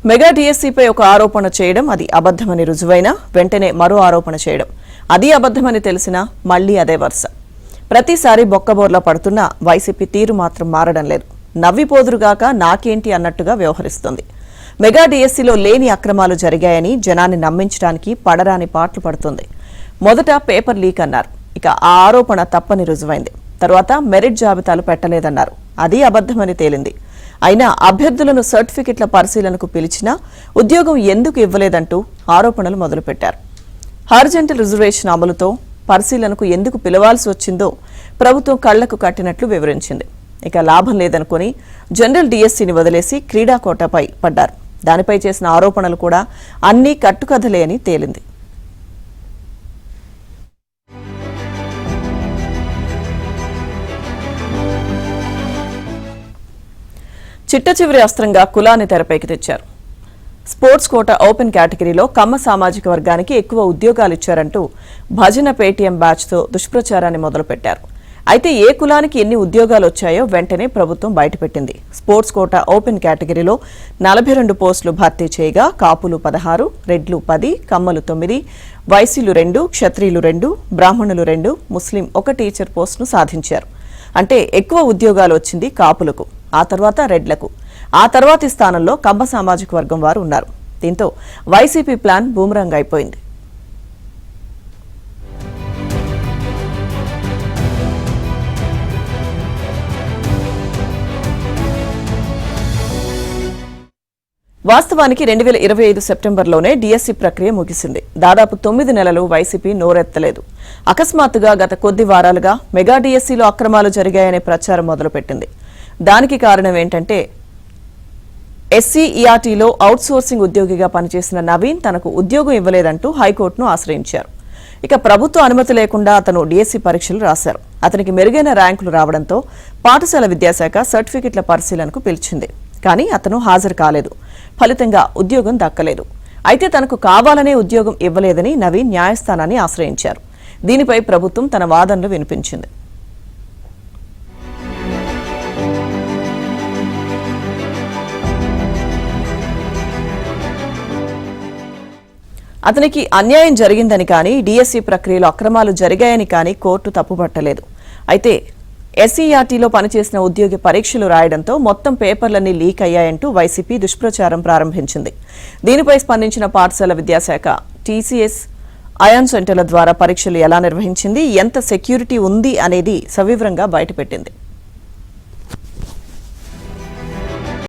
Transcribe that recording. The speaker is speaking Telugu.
మెగా డిఎస్సీపై ఒక ఆరోపణ చేయడం, అది అబద్ధమని రుజువైనా వెంటనే మరో ఆరోపణ చేయడం, అది అబద్ధమని తెలిసినా మళ్లీ అదే వరుస. ప్రతిసారి బొక్కబోర్లా పడుతున్న వైసీపీ తీరు మాత్రం మారడం లేదు. నవ్విపోదురుగాక నాకేంటి అన్నట్టుగా వ్యవహరిస్తోంది. మెగా డిఎస్సీలో లేని అక్రమాలు జరిగాయని జనాన్ని నమ్మించడానికి పడరాని పాట్లు పడుతుంది. మొదట పేపర్ లీక్ అన్నారు, ఇక ఆ ఆరోపణ తప్పని రుజువైంది. తర్వాత మెరిట్ జాబితాలు పెట్టలేదన్నారు, అది అబద్ధమని తేలింది. అయినా అభ్యర్థులను సర్టిఫికెట్ల పరిశీలనకు పిలిచినా ఉద్యోగం ఎందుకు ఇవ్వలేదంటూ ఆరోపణలు మొదలుపెట్టారు. హారిజంటల్ రిజర్వేషన్ అమలుతో పరిశీలనకు ఎందుకు పిలవాల్సి వచ్చిందో ప్రభుత్వం కళ్లకు కట్టినట్లు వివరించింది. ఇక లాభం లేదనుకుని జనరల్ డిఎస్సీని వదిలేసి క్రీడా కోటాపై పడ్డారు. దానిపై చేసిన ఆరోపణలు కూడా అన్నీ కట్టుకథలే అని తేలింది. చిట్ట చివరి అస్త్రంగా కులాన్ని తెరపైకి తెచ్చారు. స్పోర్ట్స్ కోటా ఓపెన్ కేటగిరీలో కమ్మ సామాజిక వర్గానికి ఎక్కువ ఉద్యోగాలు ఇచ్చారంటూ భజన పేటీఎం బ్యాచ్తో దుష్ప్రచారాన్ని మొదలుపెట్టారు. అయితే ఏ కులానికి ఎన్ని ఉద్యోగాలు వచ్చాయో వెంటనే ప్రభుత్వం బయటపెట్టింది. స్పోర్ట్స్ కోటా ఓపెన్ కేటగిరీలో 42 పోస్టులు భర్తీ చేయగా కాపులు 16, రెడ్లు 10, కమ్మలు 9, వైశ్యులు 2, క్షత్రియులు 2, బ్రాహ్మణులు 2, ముస్లిం 1 టీచర్ పోస్టును సాధించారు. అంటే ఎక్కువ ఉద్యోగాలు వచ్చింది కాపులకు, ఆ తర్వాత రెడ్లకు, ఆ తర్వాతి స్థానంలో కమ్మ సామాజిక వర్గం వారు ఉన్నారు. దీంతో వైసీపీ ప్లాన్ బూమరాంగ్ అయిపోయింది. వాస్తవానికి 2025 సెప్టెంబర్లోనే డిఎస్సీ ప్రక్రియ ముగిసింది. దాదాపు 9 నెలలు వైసీపీ నోరెత్తలేదు. అకస్మాత్తుగా గత కొద్ది వారాలుగా మెగా డిఎస్సీలో అక్రమాలు జరిగాయనే ప్రచారం మొదలుపెట్టింది. దానికి కారణం ఏంటంటే ఎస్సీఈఆర్టీలో అవుట్సోర్సింగ్ ఉద్యోగిగా పనిచేసిన నవీన్ తనకు ఉద్యోగం ఇవ్వలేదంటూ హైకోర్టును ఆశ్రయించారు. ఇక ప్రభుత్వ అనుమతి లేకుండా అతను డిఎస్సీ పరీక్షలు రాశారు. అతనికి మెరుగైన ర్యాంకులు రావడంతో పాఠశాల విద్యాశాఖ సర్టిఫికెట్ల పరిశీలనకు పిలిచింది. కానీ అతను హాజరు కాలేదు. ఫలితంగా ఉద్యోగం దక్కలేదు. అయితే తనకు కావాలనే ఉద్యోగం ఇవ్వలేదని నవీన్ న్యాయస్థానాన్ని ఆశ్రయించారు. దీనిపై ప్రభుత్వం తన వాదనలు వినిపించింది. అతనికి అన్యాయం జరిగిందని కానీ డిఎస్సీ ప్రక్రియలో అక్రమాలు జరిగాయని కానీ కోర్టు తప్పుపట్టలేదు. అయితే ఎస్సీఆర్టీలో పనిచేసిన ఉద్యోగి పరీక్షలు రాయడంతో మొత్తం పేపర్లన్నీ లీక్ అయ్యాయంటూ వైసీపీ దుష్ప్రచారం ప్రారంభించింది. దీనిపై స్పందించిన పాఠశాల విద్యాశాఖ టీసీఎస్ అయాన్ సెంటర్ల ద్వారా పరీక్షలు ఎలా నిర్వహించింది, ఎంత సెక్యూరిటీ ఉంది అనేది సవివరంగా బయటపెట్టింది.